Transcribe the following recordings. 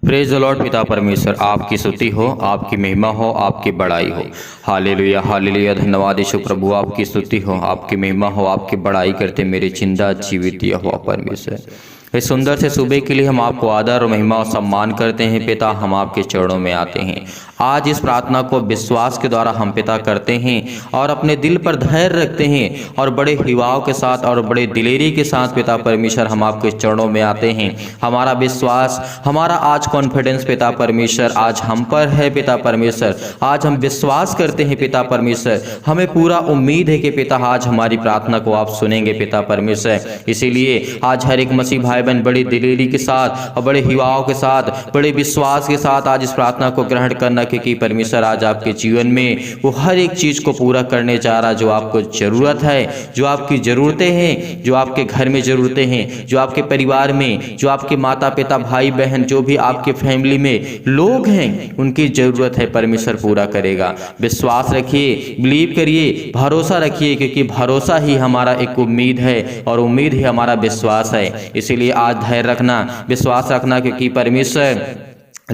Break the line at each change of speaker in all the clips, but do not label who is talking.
Praise the Lord. पिता परमेश्वर आपकी स्तुति हो, आपकी महिमा हो, आपकी बड़ाई हो। Hallelujah hallelujah. धन्यवाद यीशु प्रभु, आपकी स्तुति हो, आपकी महिमा हो, आपकी बड़ाई करते मेरे जिंदा जीवित यहोवा परमेश्वर। इस सुंदर से सुबह के लिए हम आपको आदर और महिमा और सम्मान करते हैं। पिता, हम आपके चरणों में आते हैं। आज इस प्रार्थना को विश्वास के द्वारा हम पिता करते हैं और अपने दिल पर धैर्य रखते हैं और बड़े हिवाव के साथ और बड़े दिलेरी के साथ पिता परमेश्वर हम आपके चरणों में आते हैं। हमारा विश्वास, हमारा आज कॉन्फिडेंस पिता परमेश्वर आज हम पर है। पिता परमेश्वर, आज हम विश्वास करते हैं पिता परमेश्वर, हमें पूरा उम्मीद है कि पिता आज हमारी प्रार्थना को आप सुनेंगे पिता परमेश्वर। इसीलिए आज हर एक मसीह भाई बहन बड़ी दिलेरी के साथ और बड़े हिवाव के साथ, बड़े विश्वास के साथ आज इस प्रार्थना को ग्रहण करना, क्योंकि परमेश्वर आज आपके जीवन में वो हर एक चीज को पूरा करने जा रहा जो आपको जरूरत है, जो आपकी जरूरतें हैं, जो आपके घर में जरूरतें हैं, जो आपके परिवार में, जो आपके माता पिता भाई बहन, जो भी आपके फैमिली में लोग हैं, उनकी जरूरत है परमेश्वर पूरा करेगा। विश्वास रखिए, बिलीव करिए, भरोसा रखिए, क्योंकि भरोसा ही हमारा एक उम्मीद है और उम्मीद ही हमारा विश्वास है। इसीलिए आज धैर्य रखना, विश्वास रखना, क्योंकि परमेश्वर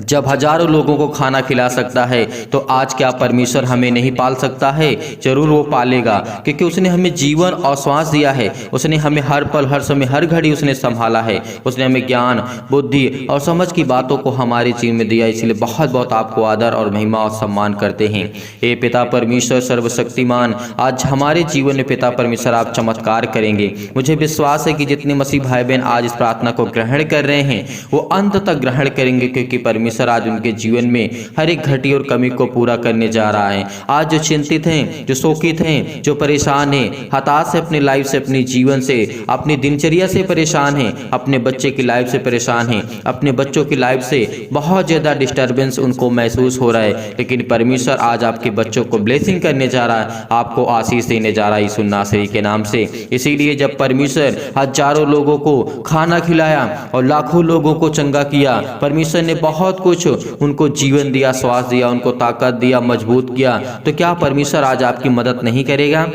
जब हजारों लोगों को खाना खिला सकता है तो आज क्या परमेश्वर हमें नहीं पाल सकता है? जरूर वो पालेगा, क्योंकि उसने हमें जीवन और श्वास दिया है। उसने हमें हर पल, हर समय, हर घड़ी उसने संभाला है। उसने हमें ज्ञान, बुद्धि और समझ की बातों को हमारे जीवन में दिया। इसलिए बहुत बहुत आपको आदर और महिमा और सम्मान करते हैं। हे पिता परमेश्वर सर्वशक्तिमान, आज हमारे जीवन में पिता परमेश्वर आप चमत्कार करेंगे। मुझे विश्वास है कि जितने मसीह भाई बहन आज इस प्रार्थना को ग्रहण कर रहे हैं वो अंत तक ग्रहण करेंगे, क्योंकि परमेश्वर आज उनके जीवन में हर एक घटी और कमी को पूरा करने जा रहा है। आज जो चिंतित हैं, जो शोकित हैं, जो परेशान हैं, हताश है अपनी लाइफ से, अपने जीवन से, अपनी दिनचर्या से परेशान हैं, अपने बच्चे की लाइफ से परेशान हैं, अपने बच्चों की लाइफ से बहुत ज्यादा डिस्टर्बेंस उनको महसूस हो रहा है, लेकिन परमेश्वर आज आपके बच्चों को ब्लेसिंग करने जा रहा है, आपको आशीष देने जा रहा है यीशु नासरी के नाम से। इसीलिए जब परमेश्वर हजारों लोगों को खाना खिलाया और लाखों लोगों को चंगा किया, परमेश्वर ने बहुत कुछ उनको जीवन दिया, श्वास दिया, उनको ताकत दिया, मजबूत किया, तो क्या परमेश्वर आज आपकी मदद नहीं करेगा?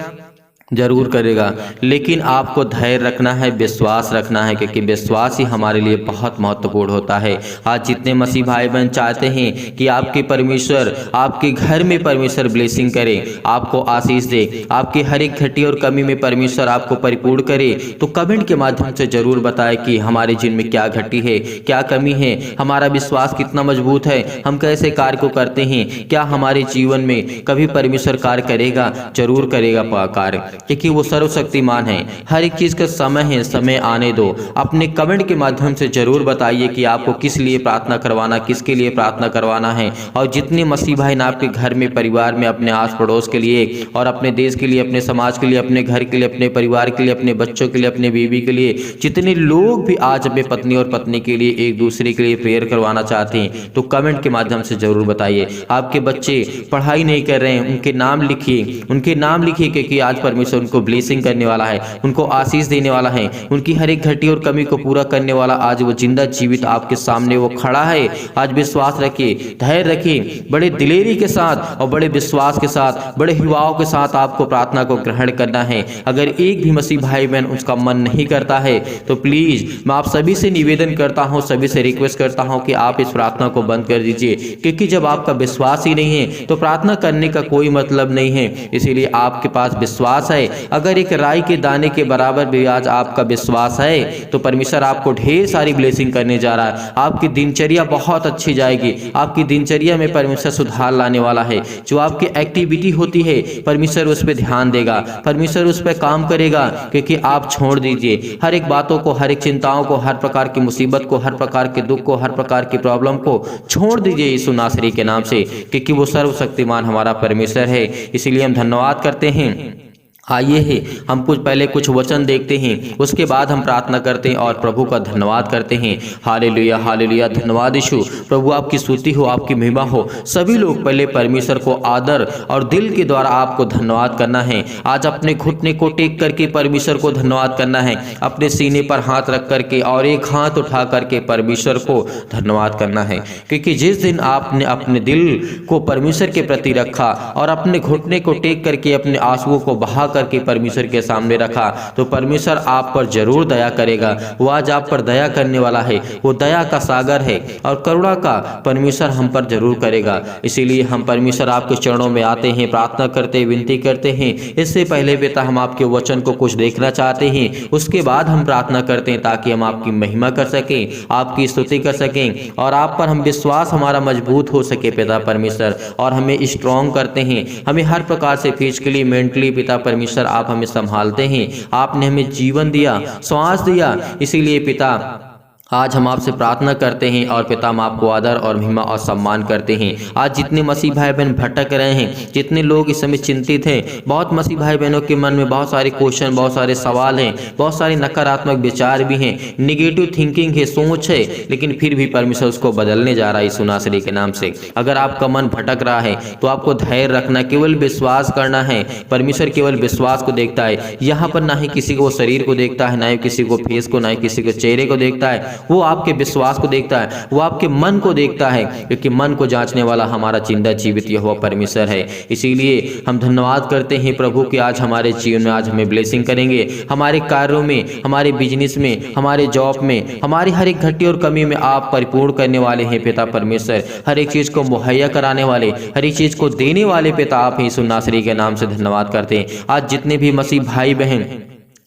जरूर करेगा। लेकिन आपको धैर्य रखना है, विश्वास रखना है, क्योंकि विश्वास ही हमारे लिए बहुत महत्वपूर्ण होता है। आज जितने मसीह भाई बहन चाहते हैं कि आपके परमेश्वर आपके घर में परमेश्वर ब्लेसिंग करे, आपको आशीष दे, आपकी हर एक घटी और कमी में परमेश्वर आपको परिपूर्ण करे, तो कमेंट के माध्यम से जरूर बताएं कि हमारे जीवन में क्या घटी है, क्या कमी है, हमारा विश्वास कितना मजबूत है, हम कैसे कार्य को करते हैं, क्या हमारे जीवन में कभी परमेश्वर कार्य करेगा? जरूर करेगा कार्य, क्योंकि वो सर्वशक्तिमान है। हर एक चीज का समय है, समय आने दो। अपने कमेंट के माध्यम से जरूर बताइए कि आपको किस लिए प्रार्थना करवाना, किसके लिए प्रार्थना करवाना है। और जितने मसीह भाई ना आपके घर में, परिवार में, अपने आस पड़ोस के लिए और अपने देश के लिए, अपने समाज के लिए, अपने घर के लिए, अपने परिवार के लिए, अपने बच्चों के लिए, अपने बीवी के लिए, जितने लोग भी आज अपने पत्नी और पत्नी के लिए एक दूसरे के लिए प्रेयर करवाना चाहते हैं, तो कमेंट के माध्यम से जरूर बताइए। आपके बच्चे पढ़ाई नहीं कर रहे हैं, उनके नाम लिखिए, उनके नाम लिखिए, क्योंकि आज परमेश्वर उनको ब्लेसिंग करने वाला है, उनको आशीष देने वाला है, उनकी हर एक घटी और कमी को पूरा करने वाला आज वो जिंदा जीवित आपके सामने वो खड़ा है। आज विश्वास रखिए, धैर्य रखिए, बड़े दिलेरी के साथ और बड़े विश्वास के साथ, बड़े हिवाव के साथ आपको प्रार्थना को ग्रहण करना है। अगर एक भी मसीह भाई बहन उसका मन नहीं करता है तो प्लीज मैं आप सभी से निवेदन करता हूं, सभी से रिक्वेस्ट करता हूं कि आप इस प्रार्थना को बंद कर दीजिए, क्योंकि जब आपका विश्वास ही नहीं है तो प्रार्थना करने का कोई मतलब नहीं है। इसीलिए आपके पास विश्वास है, अगर एक राई के दाने के बराबर भी आज आपका विश्वास है तो परमेश्वर आपको ढेर सारी ब्लेसिंग करने जा रहा है। आपकी दिनचर्या बहुत अच्छी जाएगी, आपकी दिनचर्या में परमेश्वर सुधार लाने वाला है। जो आपकी एक्टिविटी होती है परमेश्वर उस पर ध्यान देगा, परमेश्वर उस पर काम करेगा, क्योंकि आप छोड़ दीजिए हर एक बातों को, हर एक चिंताओं को, हर प्रकार की मुसीबत को, हर प्रकार के दुख को, हर प्रकार की प्रॉब्लम को छोड़ दीजिए यीशु नासरी के नाम से, क्योंकि वो सर्वशक्तिमान हमारा परमेश्वर है। इसीलिए हम धन्यवाद करते हैं। आइए हम पहले कुछ वचन देखते हैं, उसके बाद हम प्रार्थना करते हैं और प्रभु का धन्यवाद करते हैं। Hallelujah hallelujah. धन्यवाद यीशु प्रभु, आपकी स्तुति हो, आपकी महिमा हो। सभी लोग पहले परमेश्वर को आदर और दिल के द्वारा आपको धन्यवाद करना है। आज अपने घुटने को टेक करके परमेश्वर को धन्यवाद करना है, अपने सीने पर हाथ रख करके और एक हाथ उठा करके परमेश्वर को धन्यवाद करना है, क्योंकि जिस दिन आपने अपने दिल को परमेश्वर के प्रति रखा और अपने घुटने को टेक करके अपने आंसुओं को बहा करके परमेश्वर के सामने रखा तो परमेश्वर आप पर जरूर दया करेगा। वो आज आप पर दया करने वाला है, वो दया का सागर है और करुणा का परमेश्वर हम पर जरूर करेगा। इसीलिए हम परमेश्वर आपके चरणों में आते हैं, प्रार्थना करते, विनती करते हैं। इससे पहले पिता हम आपके वचन को कुछ देखना चाहते हैं, उसके बाद हम प्रार्थना करते हैं ताकि हम आपकी महिमा कर सकें, आपकी स्तुति कर सकें और आप पर हम विश्वास हमारा मजबूत हो सके पिता परमेश्वर, और हमें स्ट्रॉन्ग करते हैं। हमें हर प्रकार से फिजिकली, मेंटली पिता परमेश्वर आप हमें संभालते हैं। आपने हमें जीवन दिया, श्वास दिया। इसीलिए पिता आज हम आपसे प्रार्थना करते हैं और पिता हम आपको आदर और महिमा और सम्मान करते हैं। आज जितने मसीह भाई बहन भटक रहे हैं, जितने लोग इस समय चिंतित हैं, बहुत मसीह भाई बहनों के मन में बहुत सारे क्वेश्चन, बहुत सारे सवाल हैं, बहुत सारे नकारात्मक विचार भी हैं, निगेटिव थिंकिंग है, सोच है, लेकिन फिर भी परमेश्वर उसको बदलने जा रहा है यीशु नासरी के नाम से। अगर आपका मन भटक रहा है तो आपको धैर्य रखना, केवल विश्वास करना है। परमेश्वर केवल विश्वास को देखता है। यहाँ पर ना ही किसी को शरीर को देखता है, ना ही किसी को फेस को, ना ही किसी को चेहरे को देखता है। वो आपके विश्वास को देखता है, वो आपके मन को देखता है, क्योंकि मन को जांचने वाला हमारा जिंदा जीवित यहोवा परमेश्वर है। इसीलिए हम धन्यवाद करते हैं प्रभु कि आज हमारे जीवन में आज हमें ब्लेसिंग करेंगे, हमारे कार्यों में, हमारे बिजनेस में, हमारे जॉब में, हमारी हर एक घटी और कमी में आप परिपूर्ण करने वाले हैं पिता परमेश्वर। हर एक चीज को मुहैया कराने वाले, हर एक चीज को देने वाले पिता आप यीशु नासरी के नाम से धन्यवाद करते हैं। आज जितने भी मसीह भाई बहन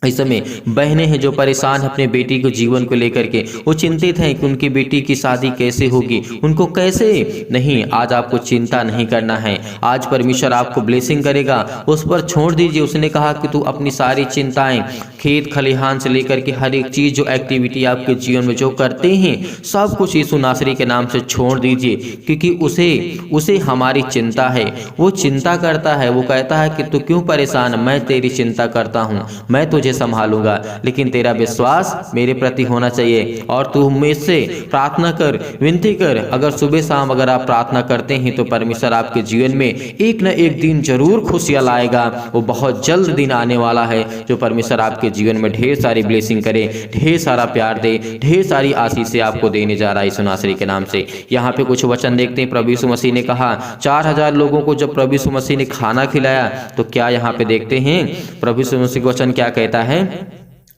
इस समय बहनें हैं जो परेशान हैं अपने बेटी को जीवन को लेकर के, वो चिंतित हैं कि उनकी बेटी की शादी कैसे होगी, उनको कैसे, नहीं, आज आपको चिंता नहीं करना है। आज परमेश्वर आपको ब्लेसिंग करेगा, उस पर छोड़ दीजिए। उसने कहा कि तू अपनी सारी चिंताएं, खेत खलिहान से लेकर के हर एक चीज, जो एक्टिविटी आपके जीवन में जो करते हैं, सब कुछ यीशु नासरी के नाम से छोड़ दीजिए, क्योंकि उसे हमारी चिंता है। वो चिंता करता है, वो कहता है कि तू क्यों परेशान, मैं तेरी चिंता करता हूँ, मैं तुझे संभालूंगा, लेकिन तेरा विश्वास मेरे प्रति होना चाहिए। और तू मुझसे प्रार्थना कर, विनती कर। अगर सुबह शाम अगर आप प्रार्थना करते हैं तो परमेश्वर आपके जीवन में एक न एक दिन जरूर खुशियां लाएगा। वो बहुत जल्द दिन आने वाला है जो परमेश्वर आपके जीवन में ढेर सारी ब्लेसिंग करे, ढेर सारा प्यार दे, ढेर सारी आशीष आपको देने जा रहा है यीशु नासरी के नाम से। यहाँ पे कुछ वचन देखते हैं। प्रभु यीशु मसीह ने कहा 4000 लोगों को जब प्रभु यीशु मसीह ने खाना खिलाया तो क्या यहाँ पे देखते हैं प्रभु यीशु मसीह वचन क्या कहता है।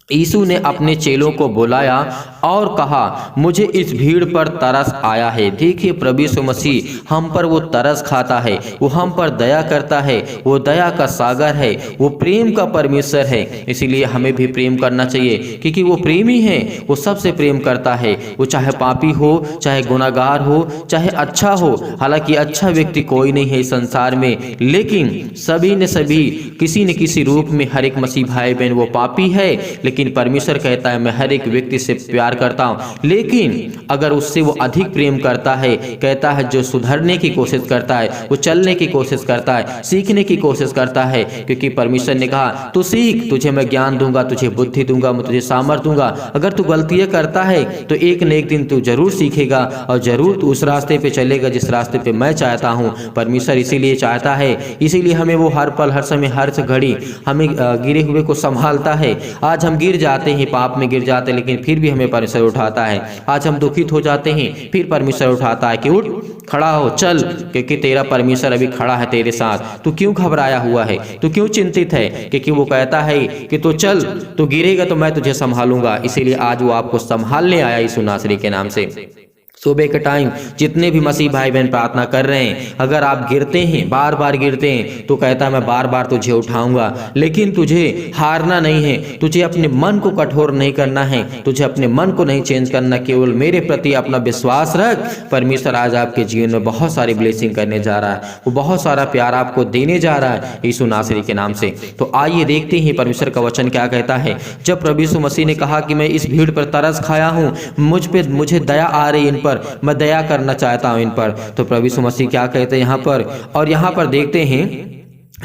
यीशु ने अपने चेलों को बुलाया और कहा, मुझे इस भीड़ पर तरस आया है। देखिए प्रभु यीशु मसीह हम पर वो तरस खाता है, वो हम पर दया करता है, वो दया का सागर है, वो प्रेम का परमेश्वर है। इसीलिए हमें भी प्रेम करना चाहिए, क्योंकि वो प्रेमी है, वो सबसे प्रेम करता है। वो चाहे पापी हो, चाहे गुनाहगार हो, चाहे अच्छा हो। हालांकि अच्छा व्यक्ति कोई नहीं है इस संसार में, लेकिन सभी ने सभी किसी न किसी रूप में हर एक मसीह भाई बहन वो पापी है, लेकिन परमेश्वर कहता है मैं हर एक व्यक्ति से प्यार करता हूं। लेकिन अगर उससे वो अधिक प्रेम करता है, कहता है जो सुधरने की कोशिश करता है, वो चलने की कोशिश करता है, सीखने की कोशिश करता है, क्योंकि परमेश्वर ने कहा तू सीख, तुझे मैं ज्ञान दूंगा, तुझे बुद्धि दूंगा, मैं तुझे सामर्थ्य दूंगा। अगर तू गलतियां करता है तो एक न एक दिन तू जरूर सीखेगा और जरूर तू उस रास्ते पे चलेगा जिस रास्ते पे मैं चाहता हूँ। परमेश्वर इसीलिए चाहता है, इसीलिए हमें वो हर पल, हर समय, हर घड़ी हमें गिरे हुए को संभालता है। आज हम गिर जाते हैं, पाप में गिर जाते हैं, लेकिन फिर भी हमें परमेश्वर उठाता है। आज हम दुखित हो जाते हैं, फिर परमेश्वर उठाता है कि उठ, खड़ा हो, चल, क्योंकि तेरा परमेश्वर अभी खड़ा है तेरे साथ। तू क्यों घबराया हुआ है, तू क्यों चिंतित है, क्योंकि वो कहता है कि तू चल, तू गिरेगा तो मैं तुझे संभालूंगा। इसीलिए आज वो आपको संभालने आया यीशु नासरी के नाम से। सुबह के टाइम जितने भी मसीह भाई बहन प्रार्थना कर रहे हैं, अगर आप गिरते हैं, बार बार गिरते हैं, तो कहता है मैं बार बार तुझे उठाऊंगा। लेकिन तुझे हारना नहीं है, तुझे अपने मन को कठोर नहीं करना है, तुझे अपने मन को नहीं चेंज करना, केवल मेरे प्रति अपना विश्वास रख। परमेश्वर आज आपके जीवन में बहुत सारी ब्लेसिंग करने जा रहा है, वो बहुत सारा प्यार आपको देने जा रहा है यीशु नासरी के नाम से। तो आइए देखते हैं परमेश्वर का वचन क्या कहता है। जब प्रभु यीशु मसीह ने कहा कि मैं इस भीड़ पर तरस खाया हूँ, मुझे दया आ रही इन पर, मैं दया करना चाहता हूं इन पर, तो प्रभु यीशु मसीह क्या कहते हैं यहाँ पर, और यहाँ पर देखते हैं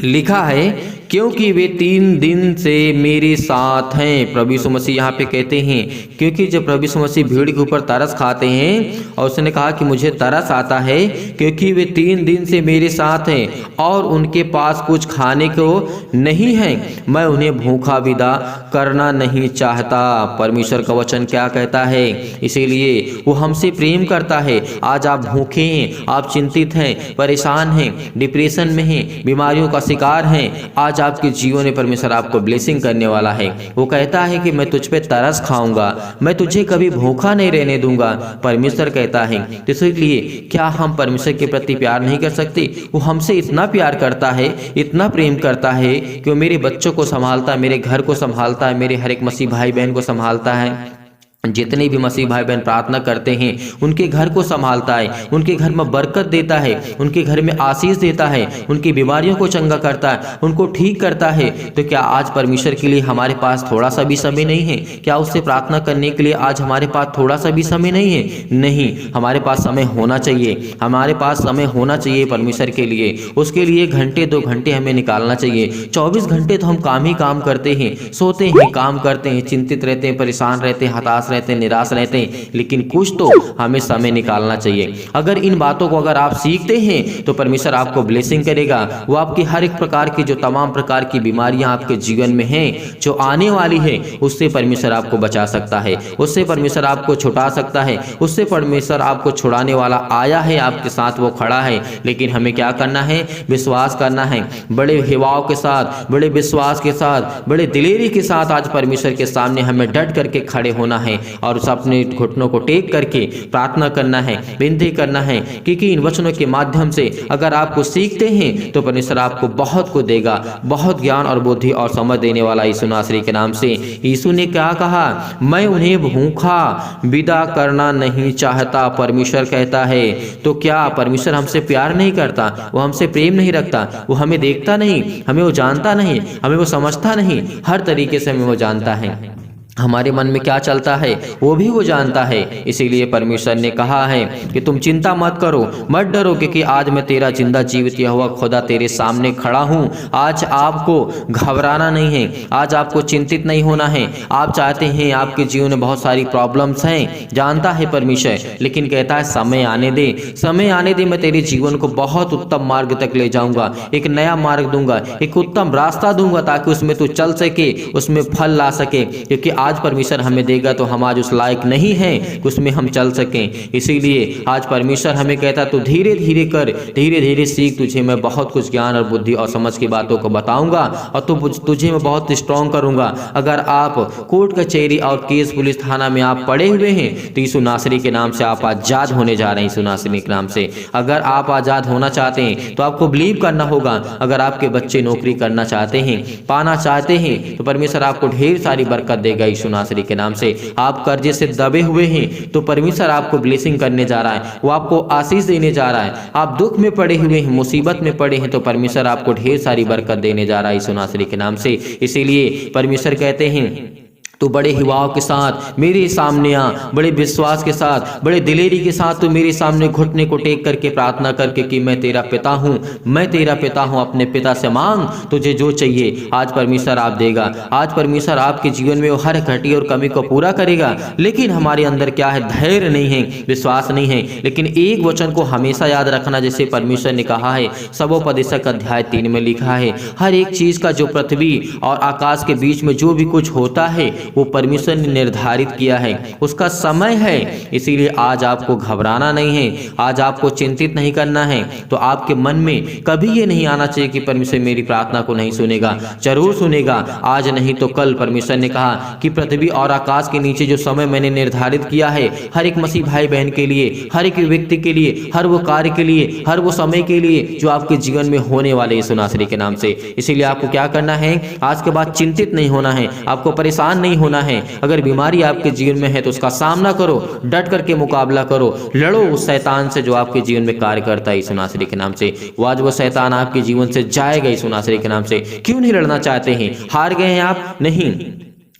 लिखा है क्योंकि वे 3 दिन से मेरे साथ हैं। प्रभु यीशु मसीह यहाँ पे कहते हैं क्योंकि जब प्रभु यीशु मसीह भीड़ के ऊपर तरस खाते हैं और उसने कहा कि मुझे तरस आता है क्योंकि वे 3 दिन से मेरे साथ हैं और उनके पास कुछ खाने को नहीं है, मैं उन्हें भूखा विदा करना नहीं चाहता। परमेश्वर का वचन क्या कहता है, इसीलिए वो हमसे प्रेम करता है। आज आप भूखे हैं, आप चिंतित हैं, परेशान हैं, डिप्रेशन में हैं, बीमारियों का शिकार हैं, आज आज आपके जीवन में परमेश्वर आपको ब्लेसिंग करने वाला है। वो कहता है कि मैं तुझ पे तरस खाऊंगा, मैं तुझे कभी भूखा नहीं रहने दूंगा, परमेश्वर कहता है। तो इसलिए क्या हम परमेश्वर के प्रति प्यार नहीं कर सकते? वो हमसे इतना प्यार करता है, इतना प्रेम करता है कि वो मेरे बच्चों को संभालता है, मेरे घर को संभालता है, मेरे हर एक मसीह भाई बहन को संभालता है। जितने भी मसीह भाई बहन प्रार्थना करते हैं उनके घर को संभालता है, उनके घर में बरकत देता है, उनके घर में आशीष देता है, उनकी बीमारियों को चंगा करता है, उनको ठीक करता है। तो क्या आज परमेश्वर के लिए हमारे पास थोड़ा सा भी समय नहीं है? क्या उससे प्रार्थना करने के लिए आज हमारे पास थोड़ा सा भी समय नहीं है? नहीं, हमारे पास समय होना चाहिए, हमारे पास समय होना चाहिए परमेश्वर के लिए। उसके लिए घंटे 2 घंटे हमें निकालना चाहिए। 24 घंटे तो हम काम ही काम करते हैं, सोते हैं, काम करते हैं, चिंतित रहते हैं, परेशान रहते हैं, हताश रहते हैं, निराश रहते हैं, लेकिन कुछ तो हमें समय निकालना चाहिए। अगर इन बातों को अगर आप सीखते हैं तो परमेश्वर आपको ब्लेसिंग करेगा। वो आपकी हर एक प्रकार की जो तमाम प्रकार की बीमारियां आपके जीवन में हैं, जो आने वाली है, उससे परमेश्वर आपको बचा सकता है, उससे परमेश्वर आपको छुड़ा सकता है, उससे परमेश्वर आपको छुड़ाने वाला आया है, आपके साथ वो खड़ा है। लेकिन हमें क्या करना है? विश्वास करना है, बड़े हिवाव के साथ, बड़े विश्वास के साथ, बड़े दिलेरी के साथ आज परमेश्वर के सामने हमें डट करके खड़े होना है और उस अपने घुटनों को टेक करके प्रार्थना करना है, विनती करना है। क्योंकि इन वचनों के माध्यम से अगर आपको सीखते हैं तो परमेश्वर आपको बहुत को देगा, बहुत ज्ञान और बुद्धि और समझ देने वाला यीशु नासरी के नाम से। यीशु ने क्या कहा? मैं उन्हें भूखा विदा करना नहीं चाहता, परमेश्वर कहता है। तो क्या परमेश्वर हमसे प्यार नहीं करता? वो हमसे प्रेम नहीं रखता? वो हमें देखता नहीं, हमें वो जानता नहीं, हमें वो समझता नहीं? हर तरीके से हमें वो जानता है, हमारे मन में क्या चलता है वो भी वो जानता है। इसीलिए परमेश्वर ने कहा है कि तुम चिंता मत करो, मत डरो, क्योंकि आज मैं तेरा जिंदा जीवित यहोवा खुदा तेरे सामने खड़ा हूँ। आज आपको घबराना नहीं है, आज आपको चिंतित नहीं होना है। आप चाहते हैं, आपके जीवन में बहुत सारी प्रॉब्लम्स हैं, जानता है परमेश्वर, लेकिन कहता है समय आने दे, समय आने दे, मैं तेरे जीवन को बहुत उत्तम मार्ग तक ले जाऊंगा, एक नया मार्ग दूंगा, एक उत्तम रास्ता दूंगा, ताकि उसमें तू चल सके, उसमें फल ला सके। क्योंकि आज परमेश्वर हमें देगा तो हम आज उस लायक नहीं हैं कि उसमें हम चल सकें। इसीलिए आज परमेश्वर हमें कहता तो धीरे धीरे कर, धीरे धीरे सीख, तुझे मैं बहुत कुछ ज्ञान और बुद्धि और समझ की बातों को बताऊंगा और तुझे मैं बहुत स्ट्रॉन्ग करूंगा। अगर आप कोर्ट कचहरी और केस पुलिस थाना में आप पड़े हुए हैं तो यीशु नासरी के नाम से आप आजाद होने जा रहे हैं। यीशु नासरी के नाम से अगर आप आजाद होना चाहते हैं तो आपको बिलीव करना होगा। अगर आपके बच्चे नौकरी करना चाहते हैं, पाना चाहते हैं, तो परमेश्वर आपको ढेर सारी बरकत देगा यीशु नासरी के नाम से। आप कर्जे से दबे हुए हैं तो परमेश्वर आपको ब्लेसिंग करने जा रहा है, वो आपको आशीष देने जा रहा है। आप दुख में पड़े हुए हैं, मुसीबत में पड़े हैं, तो परमेश्वर आपको ढेर सारी बरकत देने जा रहा है यीशु नासरी के नाम से। इसीलिए परमेश्वर कहते हैं तो बड़े हिवाव के साथ मेरे सामने आ, बड़े विश्वास के साथ, बड़े दिलेरी के साथ तो मेरे सामने घुटने को टेक करके प्रार्थना करके कि मैं तेरा पिता हूँ, मैं तेरा पिता हूँ, अपने पिता से मांग, तुझे जो चाहिए आज परमेश्वर आप देगा। आज परमेश्वर आपके जीवन में वो हर घटी और कमी को पूरा करेगा। लेकिन हमारे अंदर क्या है? धैर्य नहीं है, विश्वास नहीं है। लेकिन एक वचन को हमेशा याद रखना, जैसे परमेश्वर ने कहा है, सबोपदेशक अध्याय 3 में लिखा है, हर एक चीज का जो पृथ्वी और आकाश के बीच में जो भी कुछ होता है वो परमेश्वर ने निर्धारित किया है, उसका समय है। इसीलिए आज आपको घबराना नहीं है, आज आपको चिंतित नहीं करना है। तो आपके मन में कभी ये नहीं आना चाहिए कि परमेश्वर मेरी प्रार्थना को नहीं सुनेगा। जरूर सुनेगा, आज नहीं तो कल। परमेश्वर ने कहा कि पृथ्वी और आकाश के नीचे जो समय मैंने निर्धारित किया है, हर एक मसीह भाई बहन के लिए, हर एक व्यक्ति के लिए, हर वो कार्य के लिए, हर वो समय के लिए जो आपके जीवन में होने वाले यीशु नासरी के नाम से। इसीलिए आपको क्या करना है? आज के बाद चिंतित नहीं होना है, आपको परेशान नहीं होना है। अगर बीमारी आपके जीवन में है तो उसका सामना करो, डट करके मुकाबला करो, लड़ो उस शैतान से जो आपके जीवन में कार्य करता है यीशु नासरी के नाम से। वो आज वो शैतान आपके जीवन से जाएगा यीशु नासरी के नाम से। क्यों नहीं लड़ना चाहते हैं? हार गए हैं आप? नहीं,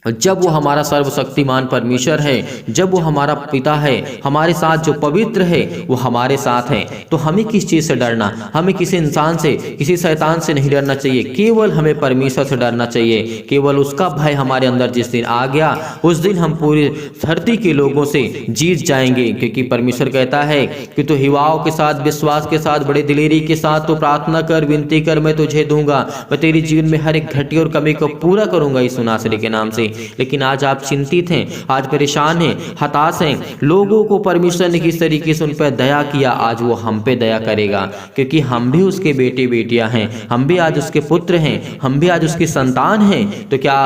जब वो हमारा सर्वशक्तिमान परमेश्वर है, जब वो हमारा पिता है, हमारे साथ जो पवित्र है, वो हमारे साथ है, तो हमें किस चीज़ से डरना? हमें किसी इंसान से, किसी शैतान से नहीं डरना चाहिए, केवल हमें परमेश्वर से डरना चाहिए। केवल उसका भय हमारे अंदर जिस दिन आ गया, उस दिन हम पूरी धरती के लोगों से जीत जाएंगे। क्योंकि परमेश्वर कहता है कि तू हिवाओं के साथ, विश्वास के साथ, बड़े दिलेरी के साथ तो प्रार्थना कर, विनती कर, मैं तुझे दूंगा, मैं तेरे जीवन में हर एक घटी और कमी को पूरा करूंगा यीशु नासरी के नाम से। लेकिन आज आप चिंतित हैं, आज परेशान हैं, हताश हैं। लोगों को परमेश्वर ने किस तरीके से उन पर दया किया, आज वो हम पे दया करेगा, क्योंकि हम भी उसके बेटे बेटियां हैं, हम भी आज उसके पुत्र हैं, हम भी आज उसकी संतान हैं। तो क्या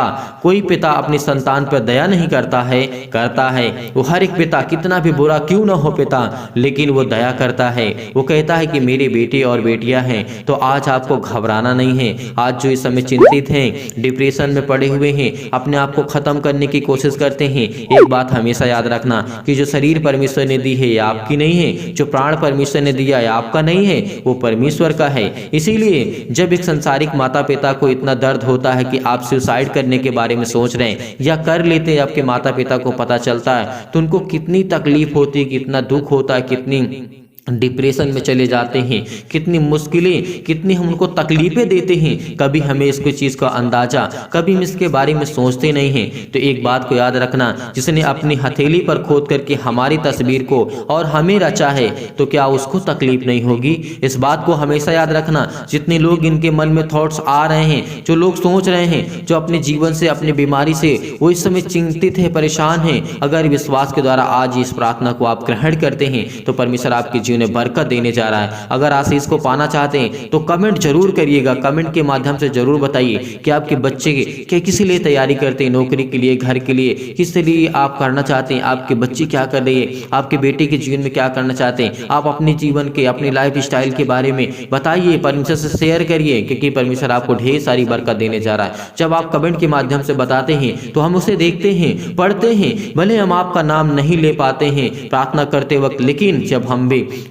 कोई पिता अपनी संतान पर दया नहीं करता है? करता है। वो हर एक पिता, कितना भी बुरा क्यों ना हो पिता, लेकिन वो दया करता है। वो कहता है कि मेरे बेटे और बेटियां हैं। तो आज आपको घबराना नहीं है। आज जो इस समय चिंतित हैं, डिप्रेशन में पड़े हुए हैं, अपने आप को खत्म करने की कोशिश करते हैं, एक बात हमेशा याद रखना कि जो शरीर परमेश्वर ने दी है ये आपकी नहीं है, जो प्राण परमेश्वर ने दिया है आपका नहीं है, वो परमेश्वर का है। इसीलिए जब एक संसारिक माता पिता को इतना दर्द होता है कि आप सुसाइड करने के बारे में सोच रहे हैं या कर लेते हैं, आपके माता पिता को पता चलता है तो उनको कितनी तकलीफ होती है, कितना दुख होता है, कितनी डिप्रेशन में चले जाते हैं, कितनी मुश्किलें, कितनी हम उनको तकलीफें देते हैं। कभी हमें इसको चीज़ का अंदाजा, कभी हम इसके बारे में सोचते नहीं हैं। तो एक बात को याद रखना, जिसने अपनी हथेली पर खोद करके हमारी तस्वीर को और हमें रचा है, तो क्या उसको तकलीफ नहीं होगी? इस बात को हमेशा याद रखना। जितने लोग इनके मन में थॉट्स आ रहे हैं, जो लोग सोच रहे हैं, जो अपने जीवन से, अपनी बीमारी से वो इस समय चिंतित है, परेशान है, अगर विश्वास के द्वारा आज इस प्रार्थना को आप ग्रहण करते हैं तो परमेश्वर आपके उन्हें बरकत देने जा रहा है। अगर आशीष को पाना चाहते हैं तो कमेंट जरूर करिएगा, कमेंट के माध्यम से जरूर बताइए कि आपके बच्चे के किस लिए तैयारी करते हैं, नौकरी के लिए, घर के लिए, किस लिए आप करना चाहते हैं, आपके बच्चे क्या कर रही है, आपके बेटे के जीवन में क्या करना चाहते हैं, आप अपने जीवन के, अपने लाइफ स्टाइल के बारे में बताइए, परमेश्वर से शेयर करिए, क्योंकि परमेश्वर आपको ढेर सारी बरकत देने जा रहा है। जब आप कमेंट के माध्यम से बताते हैं तो हम उसे देखते हैं, पढ़ते हैं, भले हम आपका नाम नहीं ले पाते हैं प्रार्थना करते वक्त, लेकिन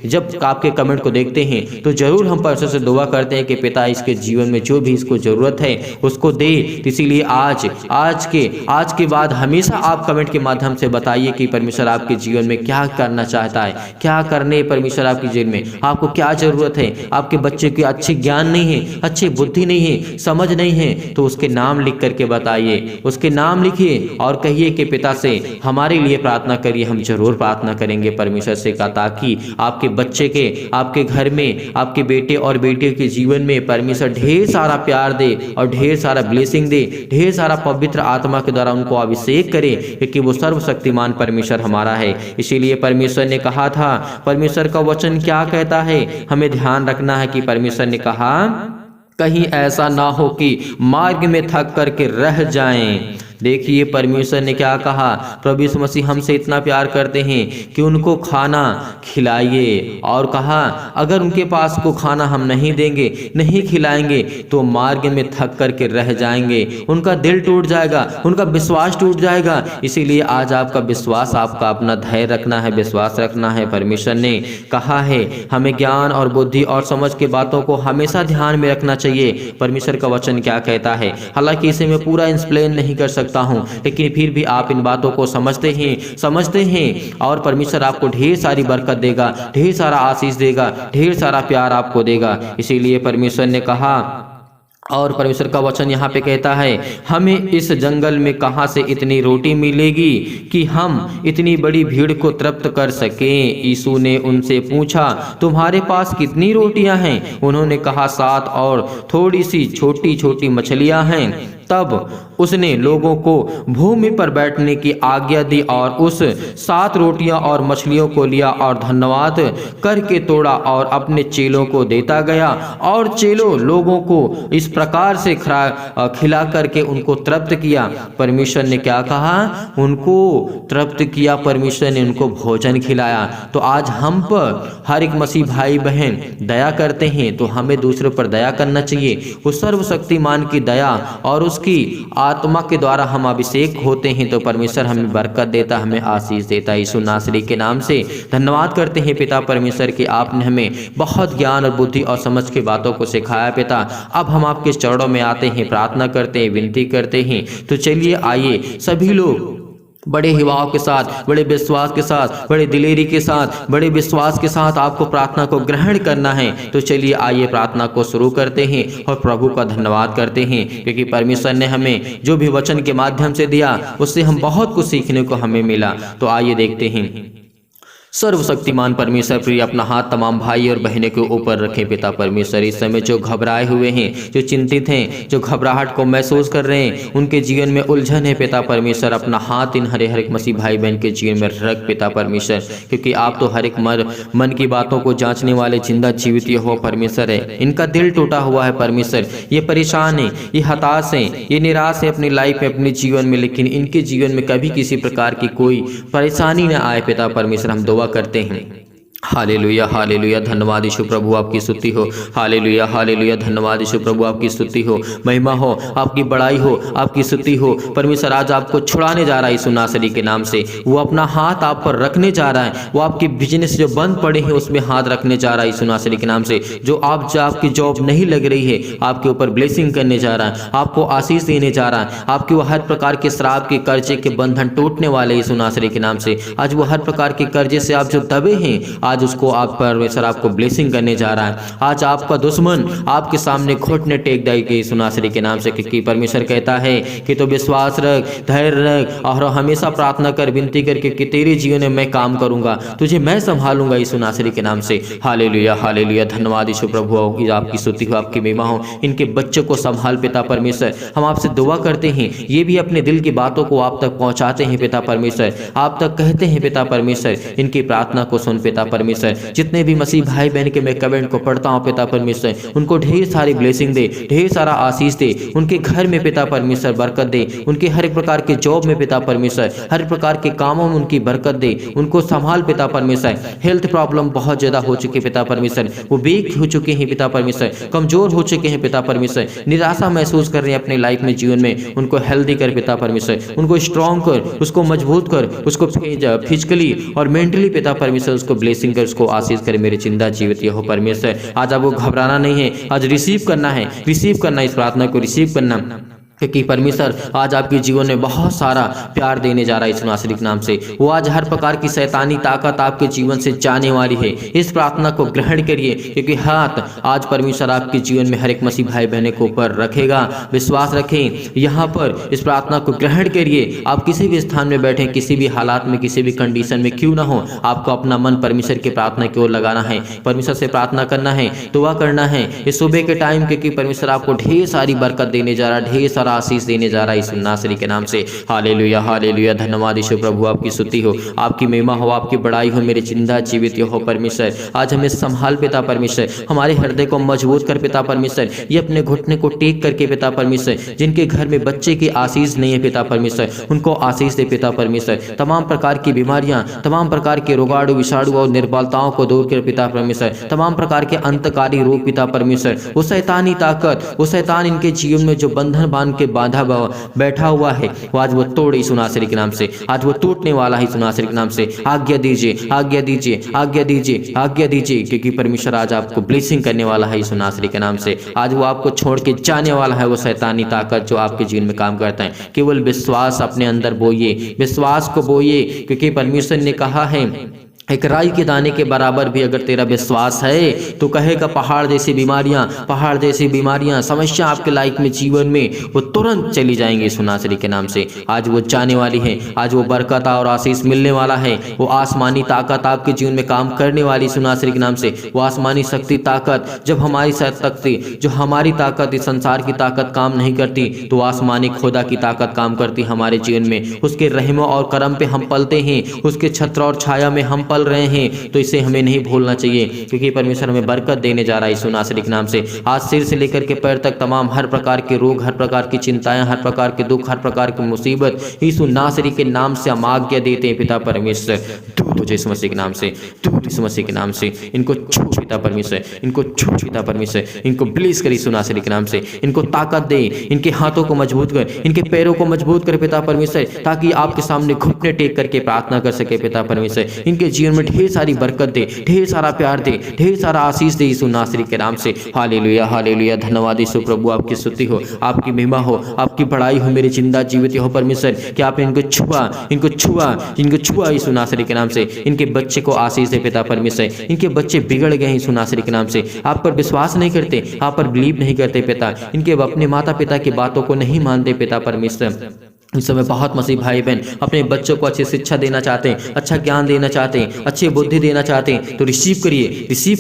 जब आपके कमेंट को देखते हैं तो जरूर हम परमेश्वर से दुआ करते हैं कि पिता इसके जीवन में जो भी इसको जरूरत है उसको दे। इसीलिए आज के बाद हमेशा आप कमेंट के माध्यम से बताइए कि परमेश्वर आपके जीवन में क्या करना चाहता है, क्या करने परमेश्वर आपके जीवन में, आपको क्या जरूरत है। आपके बच्चे के अच्छे ज्ञान नहीं है, अच्छी बुद्धि नहीं है, समझ नहीं है, तो उसके नाम लिख करके बताइए, उसके नाम लिखिए और कहिए कि पिता से हमारे लिए प्रार्थना करिए। हम जरूर प्रार्थना करेंगे परमेश्वर से का, ताकि आपके बच्चे के, आपके घर में, आपके बेटे और बेटियों के जीवन में परमेश्वर ढेर सारा प्यार दे और ढेर सारा ब्लेसिंग दे, ढेर सारा पवित्र आत्मा के द्वारा उनको अभिषेक करे, क्योंकि वो सर्वशक्तिमान परमेश्वर हमारा है। इसीलिए परमेश्वर ने कहा था, परमेश्वर का वचन क्या कहता है, हमें ध्यान रखना है कि परमेश्वर ने कहा कहीं ऐसा ना हो कि मार्ग में थक करके रह जाएं। देखिए परमेश्वर ने क्या कहा, प्रभु यीशु मसीह हमसे इतना प्यार करते हैं कि उनको खाना खिलाइए, और कहा अगर उनके पास को खाना हम नहीं देंगे, नहीं खिलाएंगे तो मार्ग में थक करके रह जाएंगे, उनका दिल टूट जाएगा, उनका विश्वास टूट जाएगा। इसीलिए आज आपका विश्वास, आपका अपना धैर्य रखना है, विश्वास रखना है। परमेश्वर ने कहा है हमें ज्ञान और बुद्धि और समझ के बातों को हमेशा ध्यान में रखना चाहिए। परमेश्वर का वचन क्या कहता है, हालांकि इसे मैं पूरा एक्सप्लेन नहीं कर सकता हूं, लेकिन फिर भी आप इन बातों को समझते हैं और परमेश्वर आपको ढेर सारी बरकत देगा, ढेर सारा आशीष देगा, ढेर सारा प्यार आपको देगा। इसीलिए परमेश्वर ने कहा, और परमेश्वर का वचन यहाँ पे कहता है हमें इस जंगल में कहाँ से इतनी रोटी मिलेगी कि हम इतनी बड़ी भीड़ को तृप्त कर सकें। यीशु ने उनसे पूछा तुम्हारे पास कितनी रोटियां हैं? उन्होंने कहा 7 और थोड़ी सी छोटी छोटी मछलियां हैं। तब उसने लोगों को भूमि पर बैठने की आज्ञा दी और उस 7 रोटियां और मछलियों को लिया और धन्यवाद करके तोड़ा और अपने चेलों को देता गया, और चेलों लोगों को इस प्रकार से खिला करके उनको तृप्त किया। परमेश्वर ने क्या कहा? उनको तृप्त किया, परमेश्वर ने उनको भोजन खिलाया। तो आज हम पर हर एक मसीह भाई बहन दया करते हैं तो हमें दूसरों पर दया करना चाहिए। उस सर्वशक्तिमान की दया और उसकी आत्मा के द्वारा हम अभिषेक होते हैं तो परमेश्वर हमें बरकत देता, हमें आशीष देता। यीशु नासरी के नाम से धन्यवाद करते हैं पिता परमेश्वर कि आपने हमें बहुत ज्ञान और बुद्धि और समझ की बातों को सिखाया पिता। अब हम आपके चरणों में आते हैं, प्रार्थना करते हैं, विनती करते हैं। तो चलिए आइए सभी लोग बड़े हिवाव के साथ, बड़े विश्वास के साथ, बड़े दिलेरी के साथ, बड़े विश्वास के साथ आपको प्रार्थना को ग्रहण करना है। तो चलिए आइए प्रार्थना को शुरू करते हैं और प्रभु का धन्यवाद करते हैं, क्योंकि परमेश्वर ने हमें जो भी वचन के माध्यम से दिया उससे हम बहुत कुछ सीखने को हमें मिला। तो आइए देखते हैं। सर्वशक्तिमान परमेश्वर प्रिय अपना हाथ तमाम भाई और बहनों के ऊपर रखें पिता परमेश्वर। इस समय जो घबराए हुए हैं, जो चिंतित हैं, जो घबराहट को महसूस कर रहे हैं, उनके जीवन में उलझन है पिता परमेश्वर, अपना हाथ इन हर एक मसीह भाई बहन के जीवन में रख पिता परमेश्वर, क्योंकि आप तो हर एक मन की बातों को जांचने वाले जिंदा जीवित हो परमेश्वर है। इनका दिल टूटा हुआ है परमेश्वर, ये परेशान है, ये हताश है, ये निराश है अपनी लाइफ में, अपने जीवन में, लेकिन इनके जीवन में कभी किसी प्रकार की कोई परेशानी न आए पिता परमेश्वर। हम दुआ करते हैं। हालेलुया हालेलुया, धन्यवाद यीशु प्रभु आपकी स्तुति हो। हालेलुया हालेलुया, धन्यवाद यीशु प्रभु आपकी स्तुति हो, महिमा हो, आपकी बड़ाई हो, आपकी स्तुति हो परमेश्वर। आज आपको छुड़ाने जा रहा है यीशु नासरी के नाम से, वो अपना हाथ आप पर रखने जा रहा है, वो आपकी बिजनेस जो बंद पड़े हैं उसमें हाथ रखने जा रहा है यीशु नासरी के नाम से। जो आपकी जॉब नहीं लग रही है, आपके ऊपर ब्लेसिंग करने जा रहा है, आपको आशीष देने जा रहा है, आपके वो हर प्रकार के श्राप के कर्जे के बंधन टूटने वाले यीशु नासरी के नाम से। आज वो हर प्रकार के कर्जे से आप जो दबे हैं, आज उसको आप परमेश्वर आपको ब्लेसिंग करने जा रहा है। आज आपका दुश्मन आपके सामने घुटने टेक देगा यीशु नासरी के नाम से, क्योंकि परमेश्वर कहता है कि तो विश्वास रख, धैर्य रख और हमेशा प्रार्थना कर, विनती करके कि तेरे जीवन में मैं काम करूंगा, तुझे मैं संभालूंगा यीशु नासरी के नाम से। हालेलुया हालेलुया, धन्यवाद यीशु प्रभु आपकी स्तुति हो, आपकी महिमा हो। इनके बच्चों को संभाल पिता परमेश्वर। हम आपसे दुआ करते हैं, ये भी अपने दिल की बातों को आप तक पहुंचाते हैं पिता परमेश्वर, आप तक कहते हैं पिता परमेश्वर। इनकी प्रार्थना को सुन पिता परमेश्वर। जितने भी मसीह भाई बहन के मैं कमेंट को पढ़ता हूँ पिता परमेश्वर, उनको ढेर सारी ब्लेसिंग दे, ढेर सारा आशीष दे, उनके घर में पिता परमेश्वर बरकत दे, उनके हर एक प्रकार के जॉब में पिता परमेश्वर, हर प्रकार के कामों में उनकी बरकत दे, उनको संभाल पिता परमेश्वर। हेल्थ प्रॉब्लम बहुत ज्यादा हो चुके पिता परमेश्वर, वो वीक हो चुके हैं पिता परमेश्वर, कमजोर हो चुके हैं पिता परमेश्वर, निराशा महसूस कर रहे हैं अपने लाइफ में, जीवन में। उनको हेल्दी कर पिता परमेश्वर, उनको स्ट्रॉन्ग कर, उसको मजबूत कर, उसको फिजिकली और मेंटली पिता परमेश्वर उसको ब्लेसिंग कर, उसको आशीष करे मेरे जिंदा जीवित हो परमेश्वर। आज आपको घबराना नहीं है, आज रिसीव करना है, रिसीव करना, इस प्रार्थना को रिसीव करना, क्योंकि परमेश्वर आज आपके जीवन में बहुत सारा प्यार देने जा रहा है यीशु नासरी के नाम से। वो आज हर प्रकार की शैतानी ताकत आपके जीवन से जाने वाली है। इस प्रार्थना को ग्रहण करिए, क्योंकि हाथ आज परमेश्वर आपके जीवन में हर एक मसीह भाई बहनों के ऊपर रखेगा। विश्वास रखें, यहाँ पर इस प्रार्थना को ग्रहण करिए। आप किसी भी स्थान में बैठे, किसी भी हालात में, किसी भी कंडीशन में क्यों ना हो, आपको अपना मन परमेश्वर की प्रार्थना की ओर लगाना है, परमेश्वर से प्रार्थना करना है, दुआ करना है इस सुबह के टाइम, क्योंकि परमेश्वर आपको ढेर सारी बरकत देने जा रहा है, ढेर सारा आशीष देने जा रहा है यीशु नासरी के नाम से। हालेलुया हालेलुया, धन्यवाद यीशु प्रभु आपकी स्तुति हो, आपकी महिमा हो, आपकी बड़ाई हो मेरे जिंदा जीवित हो परमेश्वर। आज हमें संभाल पिता परमेश्वर, हमारे हृदय को मजबूत कर पिता परमेश्वर। ये अपने घुटने को टेक करके पिता परमेश्वर, जिनके घर में बच्चे की आशीष नहीं है पिता परमेश्वर, उनको आशीष दे पिता परमेश्वर। तमाम प्रकार की बीमारियां, तमाम प्रकार के रोगाणु विषाणु और निर्बलताओं को दूर कर पिता परमेश्वर। तमाम प्रकार के अंतकारी रोग पिता परमेश्वर, वो शैतानी ताकत, वो शैतान इनके जीवन में जो बंधन बांध के बांधा बैठा हुआ है, वो आज वो तोड़े यीशु नासरी के नाम से। आज वो टूटने वाला है यीशु नासरी के नाम से। आज्ञा दीजिए, आज्ञा दीजिए, आज्ञा दीजिए, आज्ञा दीजिए, क्योंकि परमेश्वर आज आपको ब्लेसिंग करने वाला है यीशु नासरी के नाम से। आज वो आपको छोड़ के जाने वाला है, वो शैतानी ताकत जो आपके जीवन में काम करता है। केवल विश्वास अपने अंदर बोइए, विश्वास को बोइए, क्योंकि परमेश्वर ने कहा है एक राई के दाने के बराबर भी अगर तेरा विश्वास है तो कहेगा पहाड़ जैसी बीमारियां, पहाड़ जैसी बीमारियां, समस्या आपके लाइफ में, जीवन में, वो तुरंत चली जाएंगी यीशु नासरी के नाम से। आज वो जाने वाली है, आज वो बरकत और आशीष मिलने वाला है। वो आसमानी ताकत आपके जीवन में काम करने वाली यीशु नासरी के नाम से। वो आसमानी शक्ति ताकत, जब हमारी शक्ति, जो हमारी ताकत, इस संसार की ताकत काम नहीं करती, तो आसमानी खुदा की ताकत काम करती हमारे जीवन में। उसके रहमो और करम पे हम पलते हैं, उसके छत्र और छाया में हम पल रहे हैं, तो इसे हमें नहीं भूलना चाहिए, क्योंकि परमेश्वर हमें बरकत देने जा रहा है यीशु नासरी के नाम से। आज सिर से लेकर के पैर तक तमाम हर प्रकार के रोग, हर प्रकार की चिंताएं, हर प्रकार के दुख, हर प्रकार की मुसीबत यीशु नासरी के नाम से हम आज्ञा देते हैं पिता परमेश्वर। दूर हो यीशु मसीह के नाम से, दूर यीशु मसीह के नाम से। इनको छू पिता परमेश्वर, इनको छू पिता परमेश्वर, इनको ब्लेस कर यीशु नासरी के नाम से। इनको ताकत दे, इनके हाथों को मजबूत कर, इनके पैरों को मजबूत कर पिता परमेश्वर, ताकि आपके सामने घुटने टेक करके प्रार्थना कर सके पिता परमेश्वर। इनके जीवन में ढेर सारी बरकत दे, ढेर सारा प्यार दे, ढेर सारा आशीष दे यीशु नासरी के नाम से। हालेलुया हालेलुया, धन्यवाद यीशु प्रभु आपकी स्तुति हो, आपकी महिमा हो, आपकी बड़ाई हो मेरे जिंदा जीवित हो परमेश्वर। कि आपने इनको छुआ, इनको छुआ, इनको छुआ यीशु नासरी के नाम से। इनके बच्चे को आशीष दे पिता परमेश्वर। इनके बच्चे बिगड़ गए यीशु नासरी के नाम से, आप पर विश्वास नहीं करते, आप पर बिलीव नहीं करते पिता, इनके अपने माता पिता की बातों को नहीं मानते पिता परमेश्वर।
इस समय बहुत मसीह भाई बहन अपने बच्चों को अच्छी शिक्षा देना चाहते हैं, अच्छा ज्ञान देना चाहते हैं, अच्छी बुद्धि देना चाहते हैं, तो रिसीव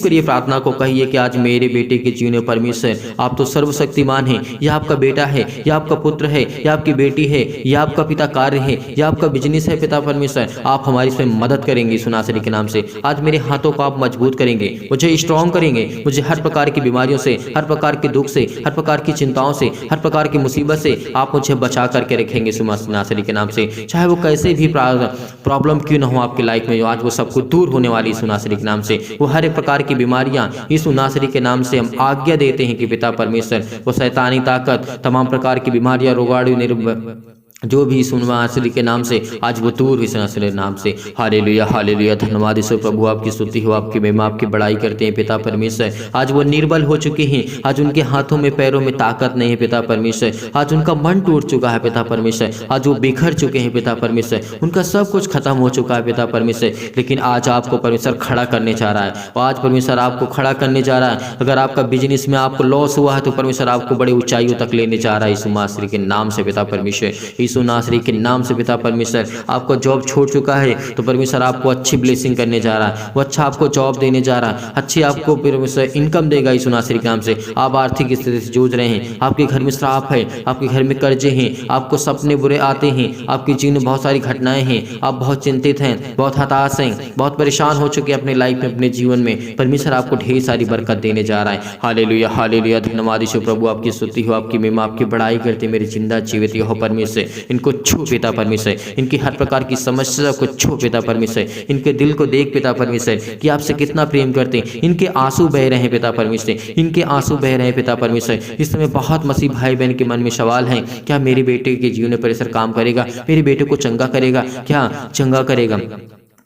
करिए प्रार्थना को। कहिए कि आज मेरे बेटे के जीवन में परमेश्वर आप तो सर्वशक्तिमान हैं, यह आपका बेटा है, यह आपका पुत्र है, यह आपकी बेटी है, यह आपका पिता कार्य है, यह आपका बिजनेस है पिता परमेश्वर, आप हमारी इसमें मदद करेंगे यीशु नासरी के नाम से। आज मेरे हाथों को आप मजबूत करेंगे, मुझे स्ट्रॉन्ग करेंगे, मुझे हर प्रकार की बीमारियों से, हर प्रकार के दुख से, हर प्रकार की चिंताओं से, हर प्रकार की मुसीबत से आप मुझे बचा करके रखेंगे नासरी के नाम से। चाहे वो कैसे भी प्रॉब्लम क्यों ना हो आपकी लाइफ में, आज वो सब कुछ दूर होने वाली यीशु नासरी के नाम से। वो हर एक प्रकार की बीमारियां यीशु नासरी के नाम से हम आज्ञा देते हैं कि पिता परमेश्वर वो शैतानी ताकत, तमाम प्रकार की बीमारियां, रोगाणु, जो भी यीशु नासरी के नाम से आज वो दूर यीशु नासरी के नाम से। हालेलुया हालेलुया, धन्यवाद यीशु प्रभु, आपकी स्तुति हो, आपकी महिमा, आपकी बड़ाई करते हैं पिता परमेश्वर। आज वो निर्बल हो चुके हैं, आज उनके हाथों में पैरों में ताकत नहीं है पिता परमेश्वर, आज उनका मन टूट चुका है पिता परमेश्वर, आज वो बिखर चुके हैं पिता परमेश्वर, उनका सब कुछ खत्म हो चुका है पिता परमेश्वर। लेकिन आज आपको परमेश्वर खड़ा करने जा रहा है, और आज परमेश्वर आपको खड़ा करने जा रहा है। अगर आपका बिजनेस में आपको लॉस हुआ है तो परमेश्वर आपको बड़ी ऊंचाइयों तक लेने जा रहा है यीशु नासरी के नाम से पिता परमेश्वर। यीशु नासरी के नाम से पिता परमेश्वर, आपको जॉब छोड़ चुका है तो परमेश्वर आपको अच्छी ब्लेसिंग करने जा रहा है, वो अच्छा आपको जॉब देने जा रहा है, अच्छी आपको परमेश्वर इनकम देगा यीशु नासरी के नाम से। आप आर्थिक स्थिति से जूझ रहे हैं, आपके घर में श्राप है, आपके घर में कर्जे हैं, आपको सपने बुरे आते हैं, आपके जीवन में बहुत सारी घटनाएं हैं, आप बहुत चिंतित हैं, बहुत हताश हैं, बहुत परेशान हो चुके हैं अपने लाइफ में, अपने जीवन में। परमेश्वर आपको ढेर सारी बरकत देने जा रहा है। हालेलुया हालेलुया, धन्यवाद यीशु प्रभु, आपकी स्तुति हो, आपकी महिमा, आपकी बड़ाई करते मेरे जिंदा जीवित हो परमेश्वर। इनको छू पिता परमेश्वर, इनकी हर प्रकार की समस्या को छू पिता परमेश्वर, इनके दिल को देख पिता परमेश्वर कि आपसे कितना प्रेम करते हैं। इनके आंसू बह रहे हैं पिता परमेश्वर, इनके आंसू बह रहे हैं पिता परमेश्वर। इस समय बहुत मसीह भाई बहन के मन में सवाल है, क्या मेरे बेटे के जीवन में परमेश्वर काम करेगा, मेरे बेटे को चंगा करेगा, क्या चंगा करेगा?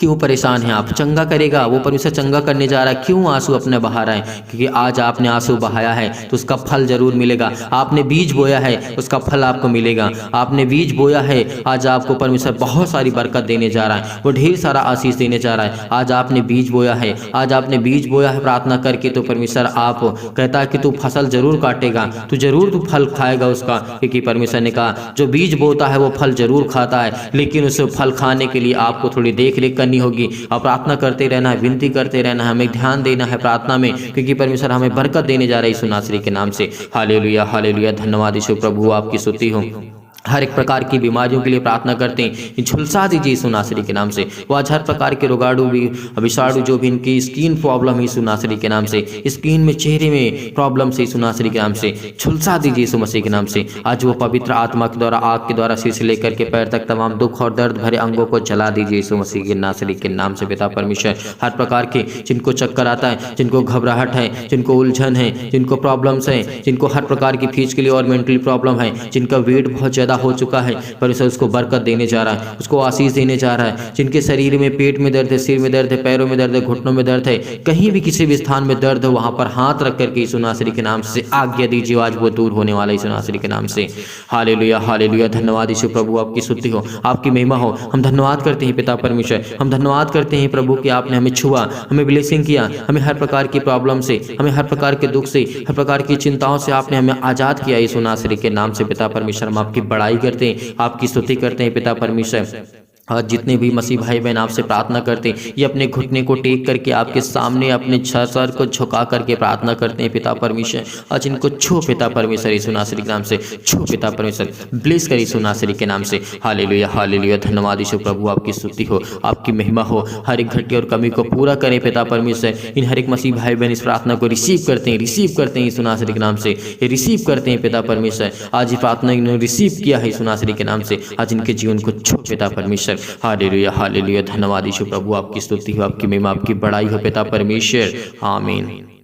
क्यों परेशान हैं आप? चंगा करेगा, वो परमेश्वर चंगा करने जा रहा है। क्यों आंसू अपने बहा रहे हैं? क्योंकि आज आपने आंसू बहाया है तो उसका फल जरूर मिलेगा। आपने बीज बोया है उसका फल आपको मिलेगा। आपने बीज बोया है, आज आपको परमेश्वर बहुत सारी बरकत देने जा रहा है, वो ढेर सारा आशीष देने जा रहा है। आज आपने बीज बोया है, आज आपने बीज बोया है प्रार्थना करके, तो परमेश्वर आप कहता है कि तू फसल जरूर काटेगा, तू जरूर तू फल खाएगा उसका। क्योंकि परमेश्वर ने कहा जो बीज बोता है वो फल जरूर खाता है, लेकिन उस फल खाने के लिए आपको थोड़ी देख रेख करनी होगी और प्रार्थना करते रहना है, विनती करते रहना है, हमें ध्यान देना है प्रार्थना में, क्योंकि परमेश्वर हमें बरकत देने जा रहा है यीशु नासरी के नाम से। हालेलुया हालेलुया, धन्यवाद यीशु प्रभु, आपकी स्तुति हो। हर एक प्रकार की बीमारियों के लिए प्रार्थना करते हैं, झुलसा दीजिए यीशु नासरी के नाम से। वो आज हर प्रकार के रोगाणु भी, विषाणु, जो भी इनकी स्किन प्रॉब्लम है यीशु नासरी के नाम से, स्किन में, चेहरे में प्रॉब्लम से यीशु नासरी के नाम से झुलसा दीजिए यीशु मसीह के नाम से। आज वो पवित्र आत्मा के द्वारा, आग के द्वारा सिर से लेकर के पैर तक तमाम दुख और दर्द भरे अंगों को जला दीजिए यीशु मसीह के नासरी के नाम से पिता परमेश्वर। हर प्रकार के जिनको चक्कर आता है, जिनको घबराहट है, जिनको उलझन है, जिनको प्रॉब्लम्स हैं, जिनको हर प्रकार की फिजिकली और मेंटली प्रॉब्लम है, जिनका वेट बहुत ज़्यादा हो चुका है, परमेश्वर उसको बरकत देने जा रहा है, उसको आशीष देने जा रहा है। जिनके शरीर में पेट में दर्द है, सिर में दर्द है, पैरों में दर्द है, घुटनों में दर्द है, कहीं भी किसी भी स्थान में दर्द हो, वहां पर हाथ रख करके यीशु नासरी के नाम से आज्ञा दीजिए, आज वो दूर होने वाला यीशु नासरी के नाम से। हालेलुया हालेलुया, धन्यवाद यीशु प्रभु, आपकी स्तुति हो, आपकी महिमा हो। हम धन्यवाद करते हैं पिता परमेश्वर, हम धन्यवाद करते हैं प्रभु कि आपने हमें छुआ, हमें ब्लेसिंग किया, हमें हर प्रकार की प्रॉब्लम से, हमें हर प्रकार के दुख से, हर प्रकार की चिंताओं से आपने हमें आजाद किया यीशु नासरी के नाम से पिता परमेश्वर। हम आपकी बड़ाई करते हैं, आपकी स्तुति करते हैं पिता परमेश्वर। आज जितने भी मसीह भाई बहन आपसे प्रार्थना करते हैं, ये अपने घुटने को टेक करके आपके सामने अपने सर को झुका करके प्रार्थना करते हैं पिता परमेश्वर। आज इनको छू पिता परमेश्वर यीशु नासरी के नाम से, छू पिता परमेश्वर, ब्लेस कर यीशु नासरी के नाम से। हालेलुया हालेलुया, धन्यवाद यीशु प्रभु, आपकी स्तुति हो, आपकी महिमा हो। हर एक घटी और कमी को पूरा करें पिता परमेश्वर। इन हर एक मसीह भाई बहन इस प्रार्थना को रिसीव करते हैं यीशु नासरी के नाम से, ये रिसीव करते हैं पिता परमेश्वर। आज ये प्रार्थना इन्होंने रिसीव किया है यीशु नासरी के नाम से। आज इनके जीवन को छू पिता परमेश्वर। हालेलुया हालेलुया, धन्यवाद यीशु प्रभु, आपकी स्तुति हो, आपकी महिमा, आपकी बड़ाई हो पिता परमेश्वर। आमीन।